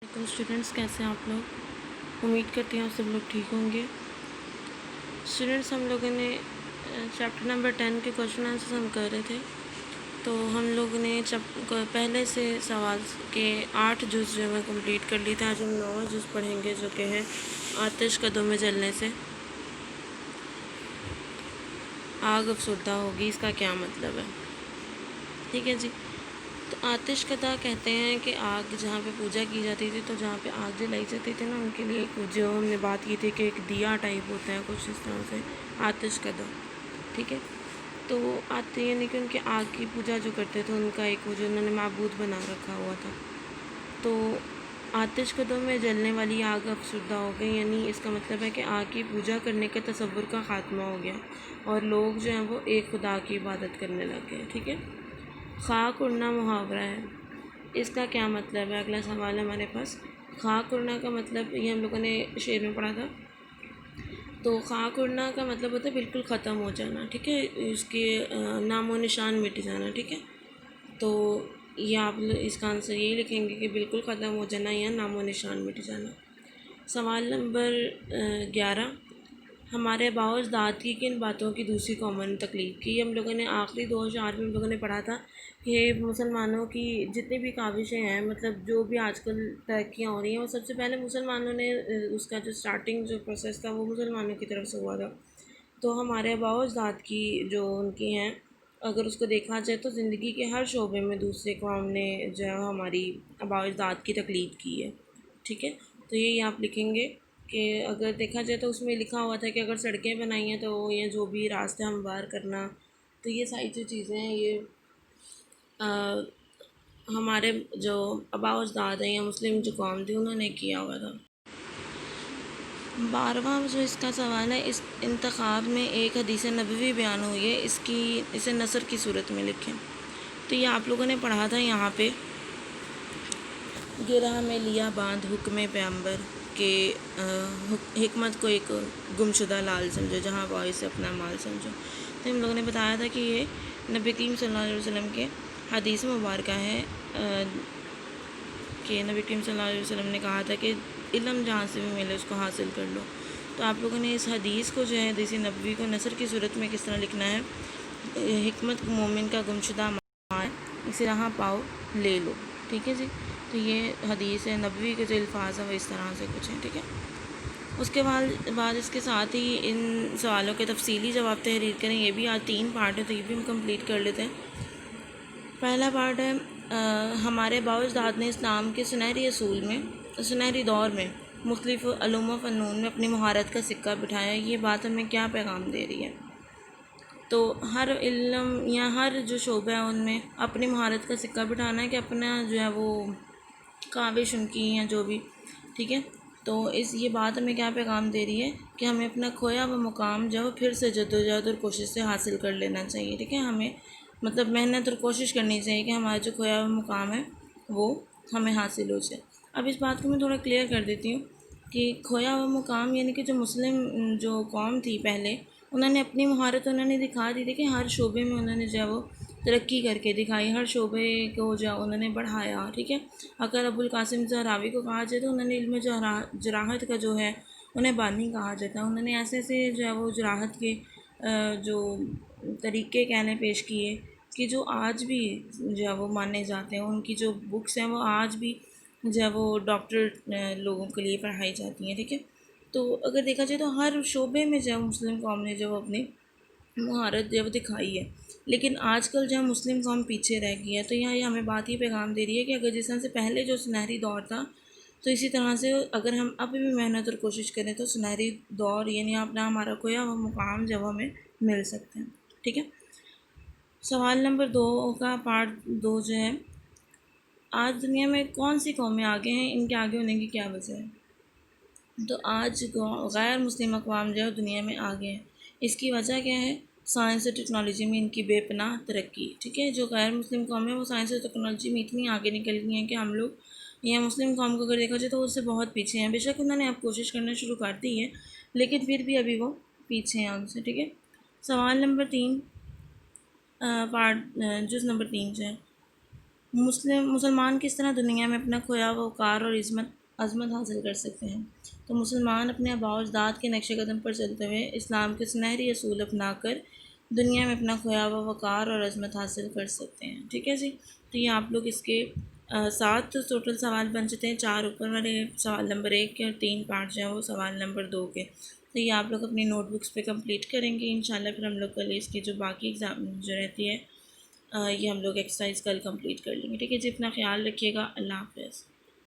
Students کیسے ہیں آپ لوگ؟ امید کرتی ہوں آپ سب لوگ ٹھیک ہوں گے۔ اسٹوڈنٹس ہم لوگوں نے چیپٹر نمبر 10 کے کویشچن آنسرز ہم کر رہے تھے، تو ہم لوگوں نے پہلے سے سوال کے 8 جز جو ہے کمپلیٹ کر لی تھے۔ آج ہم 9 جز پڑھیں گے جو کہ ہے آتش قدوں میں جلنے سے آگ افسردہ ہوگی، اس کا کیا مطلب ہے؟ ٹھیک ہے جی، تو آتش قدا کہتے ہیں کہ آگ جہاں پہ پوجا کی جاتی تھی، تو جہاں پہ آگ جلائی جاتی تھی نا، ان کے لیے جو ہم نے بات کی تھی کہ ایک دیا ٹائپ ہوتا ہے کچھ اس طرح سے آتش قدا، ٹھیک ہے۔ تو وہ آتے یعنی کہ ان کے آگ کی پوجا جو کرتے تھے، ان کا ایک وہ جو انہوں نے معبود بنا رکھا ہوا تھا، تو آتش قدوں میں جلنے والی آگ افسردہ ہو گئی، یعنی اس کا مطلب ہے کہ آگ کی پوجا کرنے کے تصور کا خاتمہ ہو گیا اور لوگ جو ہیں وہ ایک خدا کی عبادت کرنے لگ گئے، ٹھیک ہے۔ خاک اڑنا محاورہ ہے، اس کا کیا مطلب ہے؟ اگلا سوال ہے ہمارے پاس۔ خاک اڑنا کا مطلب یہ ہم لوگوں نے شعر میں پڑھا تھا، تو خاک اڑنا کا مطلب ہوتا ہے بالکل ختم ہو جانا، ٹھیک ہے، اس کے نام و نشان مٹ جانا، ٹھیک ہے۔ تو یہ آپ اس کا آنسر یہی لکھیں گے کہ بالکل ختم ہو جانا یا نام و نشان مٹ جانا۔ سوال نمبر 11، ہمارے آباء و اجداد کی کن باتوں کی دوسری قوموں نے تقلید کی؟ ہم لوگوں نے آخری 2 اشعار میں ہم لوگوں نے پڑھا تھا کہ مسلمانوں کی جتنی بھی کاوشیں ہیں، مطلب جو بھی آج کل ترقیاں ہو رہی ہیں، وہ سب سے پہلے مسلمانوں نے اس کا جو سٹارٹنگ جو پروسیس تھا وہ مسلمانوں کی طرف سے ہوا تھا۔ تو ہمارے آباء و اجداد کی جو ان کی ہیں، اگر اس کو دیکھا جائے تو زندگی کے ہر شعبے میں دوسرے قوم نے جو ہے ہماری آباء و اجداد کی تقلید کی ہے، ٹھیک ہے۔ تو یہی آپ لکھیں گے کہ اگر دیکھا جائے تو اس میں لکھا ہوا تھا کہ اگر سڑکیں بنائی ہیں تو یہ جو بھی راستے ہموار کرنا، تو یہ ساری جو چیزیں ہیں یہ ہمارے جو آباء و اجداد ہیں یا مسلم جو قوم تھی انہوں نے کیا ہوا تھا۔ 12واں جو اس کا سوال ہے، اس انتخاب میں ایک حدیث نبوی بیان ہوئی ہے، اسے نثر کی صورت میں لکھیں۔ تو یہ آپ لوگوں نے پڑھا تھا یہاں پہ، گرہ میں لیا باندھ حکم پیغمبر کہ حکمت کو ایک گمشدہ لال سمجھو، جہاں پاؤ اسے اپنا مال سمجھو۔ تو ہم لوگوں نے بتایا تھا کہ یہ نبی کریم صلی اللہ علیہ وسلم کے حدیث مبارکہ ہے کہ نبی کریم صلی اللہ علیہ وسلم نے کہا تھا کہ علم جہاں سے بھی ملے اس کو حاصل کر لو۔ تو آپ لوگوں نے اس حدیث کو جو ہے حدیث نبوی کو نثر کی صورت میں کس طرح لکھنا ہے؟ حکمت مومن کا گمشدہ مال، اسے جہاں پاؤ لے لو، ٹھیک ہے جی۔ تو یہ حدیث نبوی کے جو الفاظ ہیں وہ اس طرح سے کچھ ہیں، ٹھیک ہے۔ اس کے بعد اس کے ساتھ ہی ان سوالوں کے تفصیلی جواب تحریر کریں، یہ بھی آج 3 پارٹ ہے تو یہ بھی ہم کمپلیٹ کر لیتے ہیں۔ پہلا پارٹ ہے ہمارے آباء و اجداد نے اسلام کے سنہری دور میں مختلف علوم و فنون میں اپنی مہارت کا سکہ بٹھایا، یہ بات ہمیں کیا پیغام دے رہی ہے؟ تو ہر علم یا ہر جو شعبہ ہے ان میں اپنی مہارت کا سکہ بٹھانا ہے کہ اپنا جو ہے وہ کاوش ان کی یا جو بھی، ٹھیک ہے۔ تو یہ بات ہمیں کیا پیغام دے رہی ہے کہ ہمیں اپنا کھویا ہوا مقام جو پھر سے جدوجہد اور کوشش سے حاصل کر لینا چاہیے، ٹھیک ہے۔ ہمیں مطلب محنت اور کوشش کرنی چاہیے کہ ہمارا جو کھویا ہوا مقام ہے وہ ہمیں حاصل ہو جائے۔ اب اس بات کو میں تھوڑا کلیئر کر دیتی ہوں کہ کھویا ہوا مقام یعنی کہ جو مسلم جو قوم تھی پہلے، انہوں نے اپنی مہارت انہوں نے دکھا دی تھی کہ ہر شعبے میں انہوں نے جو ہے وہ ترقی کر کے دکھائی، ہر شعبے کو جو انہوں نے بڑھایا، ٹھیک ہے۔ اگر ابوالقاسم زہراوی کو کہا جائے تو انہوں نے علم جراحت کا جو ہے انہیں بانی کہا جاتا ہے، انہوں نے ایسے ایسے جو ہے وہ جراحت کے جو طریقے کہنے پیش کیے کہ جو آج بھی جو ہے وہ مانے جاتے ہیں، ان کی جو بکس ہیں وہ آج بھی جو ہے وہ ڈاکٹر لوگوں کے لیے پڑھائی جاتی ہیں، ٹھیک ہے۔ تو اگر دیکھا جائے تو ہر شعبے میں جو ہے مسلم قوم نے جو اپنی مہارت جو ہے وہ دکھائی ہے، لیکن آج کل جو ہے مسلم قوم پیچھے رہ گئی ہے۔ تو یہاں یہ ہمیں بات یہ پیغام دے رہی ہے کہ اگر جس طرح سے پہلے جو سنہری دور تھا، تو اسی طرح سے اگر ہم اب بھی محنت اور کوشش کریں تو سنہری دور یعنی اپنا ہمارا کھویا ہوا مقام جب ہمیں مل سکتے ہیں، ٹھیک ہے۔ سوال نمبر 2 کا پارٹ 2 جو ہے، آج دنیا میں کون سی قومیں آگے ہیں، ان کے آگے ہونے کی کیا وجہ ہے؟ تو آج غیر مسلم اقوام جو ہے دنیا میں آگے ہیں، اس کی وجہ کیا ہے؟ سائنس اور ٹیکنالوجی میں ان کی بے پناہ ترقی، ٹھیک ہے۔ جو غیر مسلم قوم ہے وہ سائنس اور ٹیکنالوجی میں اتنی آگے نکل گئی ہیں کہ ہم لوگ یا مسلم قوم کو اگر دیکھا جائے تو اس سے بہت پیچھے ہیں۔ بے شک انہوں نے اب کوشش کرنا شروع کر دی ہے، لیکن پھر بھی ابھی وہ پیچھے ہیں ان سے، ٹھیک ہے۔ سوال نمبر 3 جز نمبر 3 جو ہے، مسلمان کس طرح دنیا میں اپنا کھویا ہوا وقار اور عظمت حاصل کر سکتے ہیں؟ تو مسلمان اپنے آباء و اجداد کے نقش قدم پر چلتے ہوئے اسلام کے سنہری اصول اپنا کر دنیا میں اپنا کھویا ہوا وقار اور عظمت حاصل کر سکتے ہیں. ٹھیک ہے جی. تو یہ آپ لوگ اس کے 7 ٹوٹل سوال بن چکے ہیں، 4 اوپر والے سوال نمبر 1 کے اور 3 پارٹ جو ہیں وہ سوال نمبر 2 کے. تو یہ آپ لوگ اپنی نوٹ بکس پہ کمپلیٹ کریں گے انشاءاللہ. پھر ہم لوگ کل اس کی جو باقی ایگزام جو رہتی ہے یہ ہم لوگ ایکسرسائز کل کمپلیٹ کر لیں گے. ٹھیک ہے جی. اپنا خیال رکھیے گا. اللہ حافظ.